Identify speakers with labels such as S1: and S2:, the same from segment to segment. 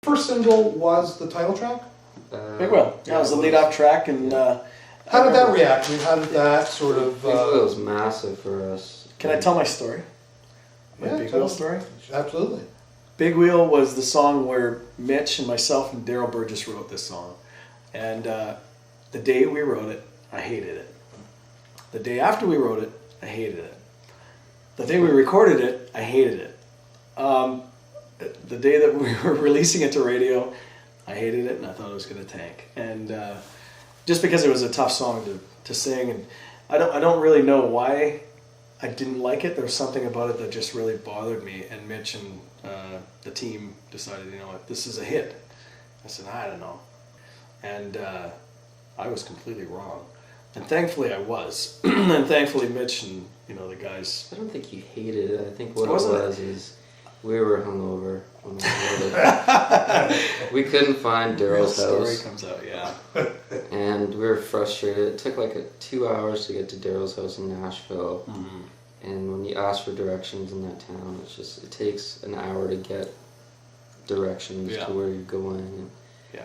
S1: First single was the title track?
S2: Big Wheel. Yeah, it was the lead-off track, and
S1: how did that react? I mean, how did that sort of...
S3: Big Wheel was massive for us.
S2: Can I tell my story? My Big Wheel story?
S1: Absolutely.
S2: Big Wheel was the song where Mitch and myself and Daryl Burgess wrote this song. And the day we wrote it, I hated it. The day after we wrote it, I hated it. The day we recorded it, I hated it. The day that we were releasing it to radio, I hated it and I thought it was going to tank. And just because it was a tough song to sing, and I don't really know why I didn't like it. There was something about it that just really bothered me. And Mitch and the team decided, you know what, this is a hit. I said, I don't know. And I was completely wrong. And thankfully I was. And thankfully Mitch and, you know, the guys.
S3: I don't think you hated it. I think what it was is we were hungover when we wrote it. We couldn't find Daryl's house.
S2: Story comes out, yeah.
S3: And we were frustrated. It took like 2 hours to get to Daryl's house in Nashville.
S2: Mm-hmm.
S3: And when you ask for directions in that town, it takes an hour to get directions to where you're going.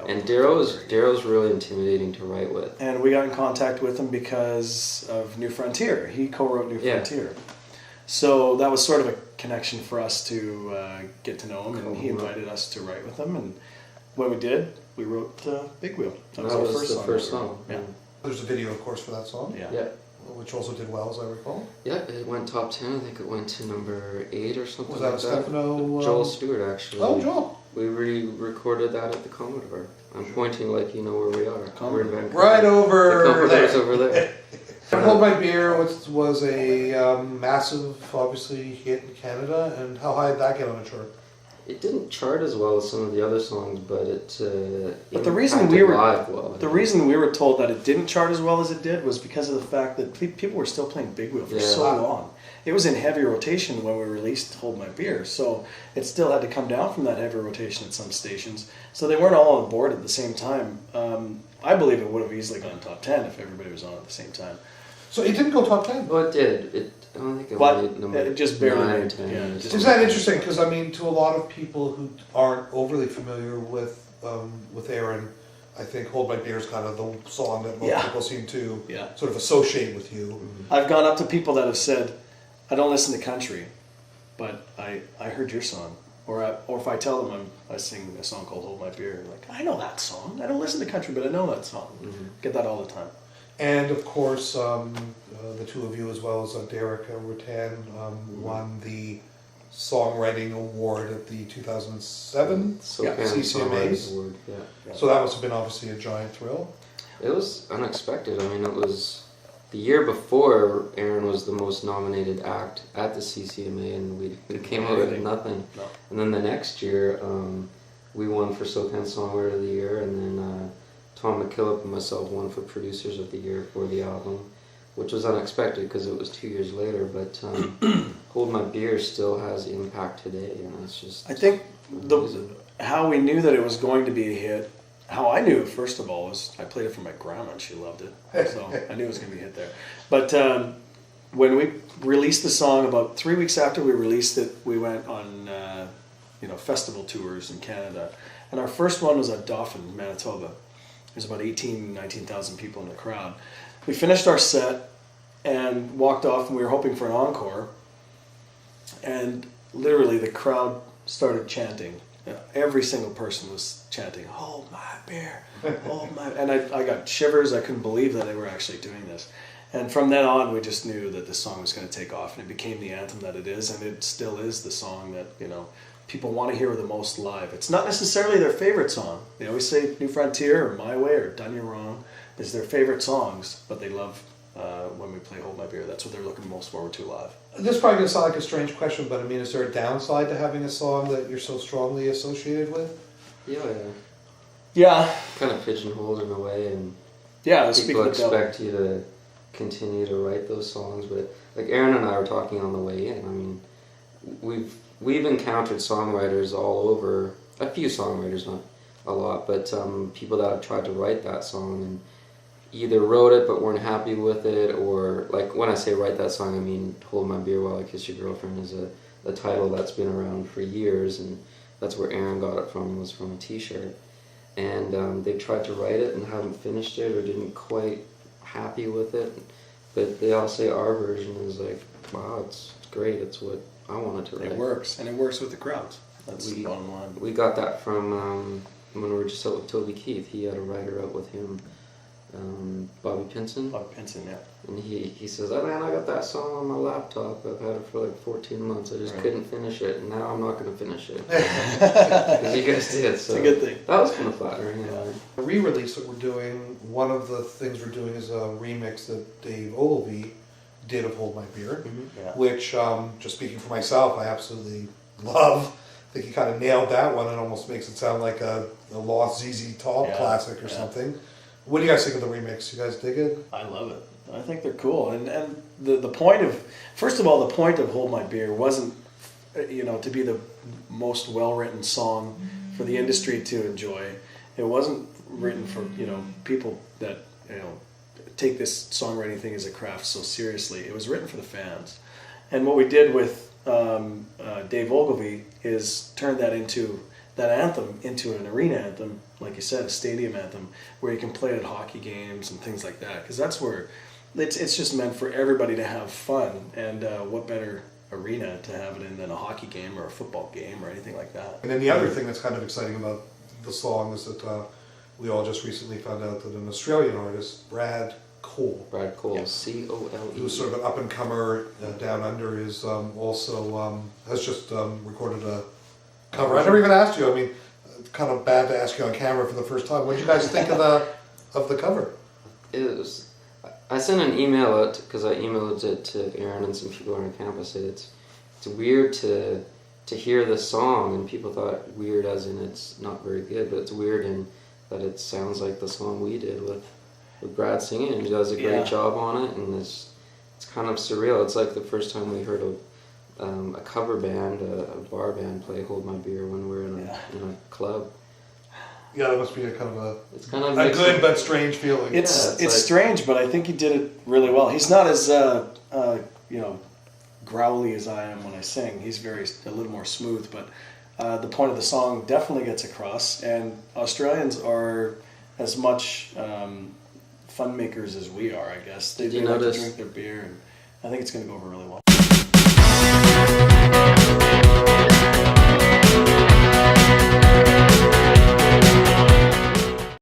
S3: And Daryl's really intimidating to write with.
S2: And we got in contact with him because of New Frontier. He co-wrote New Frontier. So that was sort of a connection for us to get to know him, and he invited us to write with him. And when we did, we wrote Big Wheel. That was our first song. Yeah.
S1: There's a video, of course, for that song.
S3: Yeah.
S1: Which also did well, as I recall.
S3: Yeah, it went top 10. I think it went to number 8 or something.
S1: Was that
S3: like
S1: Stefano?
S3: Joel Stewart, actually.
S1: Oh, Joel.
S3: We re-recorded that at the Commodore. I'm pointing like you know where we are. We're in Vancouver.
S1: Right over
S3: the Commodore's over there.
S1: Hold My Beer was a massive, obviously, hit in Canada. And how high did that get on the chart?
S3: It didn't chart as well as some of the other songs, but it.
S2: But the reason we were
S3: the
S2: reason we were told that it didn't chart as well as it did was because of the fact that people were still playing Big Wheel for so long. It was in heavy rotation when we released Hold My Beer, so it still had to come down from that heavy rotation at some stations. So they weren't all on board at the same time. I believe it would have easily gone top 10 if everybody was on at the same time.
S1: So it didn't go top 10?
S3: Well, it did. I don't think it made number
S2: it just barely
S3: 9 or
S2: made
S3: 10.
S2: Yeah,
S1: Is that interesting? Because I mean, to a lot of people who aren't overly familiar with Aaron, I think "Hold My Beer" is kind of the song that most people seem to sort of associate with you.
S2: Mm-hmm. I've gone up to people that have said, "I don't listen to country, but I heard your song," or if I tell them I sing a song called "Hold My Beer," they're like, "I know that song. I don't listen to country, but I know that song." Mm-hmm. Get that all the time.
S1: And of course, the two of you, as well as Derek Rutan, won the Songwriting Award at the 2007 CCMAs.
S3: Award,
S1: So that must have been obviously a giant thrill.
S3: It was unexpected. I mean, it was the year before Aaron was the most nominated act at the CCMA, and we came out with nothing. No. And then the next year, we won for SoCan Songwriter of the Year, and then Tom McKillop and myself won for Producers of the Year for the album, which was unexpected because it was 2 years later. But Hold My Beer still has impact today, and it's just.
S2: I think how we knew that it was going to be a hit. How I knew, first of all, was I played it for my grandma and she loved it, so I knew it was going to be a hit there. But when we released the song, about 3 weeks after we released it, we went on festival tours in Canada, and our first one was at Dauphin, Manitoba. There's about 19,000 people in the crowd. We finished our set and walked off, and we were hoping for an encore. And literally, the crowd started chanting. Every single person was chanting, "Hold my beer, hold my..." And I got shivers. I couldn't believe that they were actually doing this. And from then on, we just knew that this song was going to take off, and it became the anthem that it is, and it still is the song that, people want to hear the most live. It's not necessarily their favorite song. They always say New Frontier or My Way or Done You Wrong is their favorite songs, but they love when we play Hold My Beer. That's what they're looking most forward to live.
S1: This is probably going to sound like a strange question, but I mean, is there a downside to having a song that you're so strongly associated with?
S2: Yeah.
S3: Kind of pigeonholed in a way, and
S2: people
S3: expect you to continue to write those songs. But like Aaron and I were talking on the way in, I mean, we've encountered songwriters all over, a few songwriters, not a lot, but people that have tried to write that song, and either wrote it but weren't happy with it, or like when I say write that song, I mean Hold My Beer While I Kiss Your Girlfriend is a title that's been around for years, and that's where Aaron got it from, was from a t-shirt. And they tried to write it and haven't finished it or didn't quite happy with it, but they all say our version is like, wow, it's great, it's what I wanted to write.
S2: It works, and it works with the crowds. That's the bottom line.
S3: We got that from when we were just out with Toby Keith. He had a writer out with him, Bobby Pinson.
S2: Bobby Pinson, yeah.
S3: And he says, oh man, I got that song on my laptop. I've had it for like 14 months. I just couldn't finish it, and now I'm not going to finish it. Because you guys did, so
S2: it's a good thing.
S3: that was kind of flattering. Yeah.
S1: The re-release that we're doing, one of the things we're doing is a remix that Dave Ogilvy did of Hold My Beer, which, just speaking for myself, I absolutely love. I think he kind of nailed that one. It almost makes it sound like a lost ZZ Top classic or something. What do you guys think of the remix? You guys dig it?
S2: I love it. I think they're cool. And the point of, first of all, the point of Hold My Beer wasn't, to be the most well-written song for the industry to enjoy. It wasn't written for, people that, take this songwriting thing as a craft so seriously. It was written for the fans. And what we did with Dave Ogilvy is turn that anthem into an arena anthem, like you said, a stadium anthem, where you can play it at hockey games and things like that. Because that's where it's just meant for everybody to have fun. And what better arena to have it in than a hockey game or a football game or anything like that.
S1: And then the other thing that's kind of exciting about the song is that we all just recently found out that an Australian artist, Brad Cole,
S3: C-O-L-E,
S1: who's sort of an up-and-comer down under, is also has just recorded a cover. I never even asked you. I mean, it's kind of bad to ask you on camera for the first time. What did you guys think of the cover?
S3: I sent an email out because I emailed it to Aaron and some people on campus. It's weird to hear the song, and people thought weird as in it's not very good, but it's weird in that it sounds like the song we did with Brad singing, and he does a great job on it, and it's kind of surreal. It's like the first time we heard a cover band, a bar band play Hold My Beer when we were in a club.
S1: Yeah, that must be a
S3: it's kind of
S1: a good but strange feeling.
S2: It's like, strange, but I think he did it really well. He's not as growly as I am when I sing. He's a little more smooth, but the point of the song definitely gets across. And Australians are as much fun makers as we are, I guess. They like to drink their beer, and I think it's going to go over really well.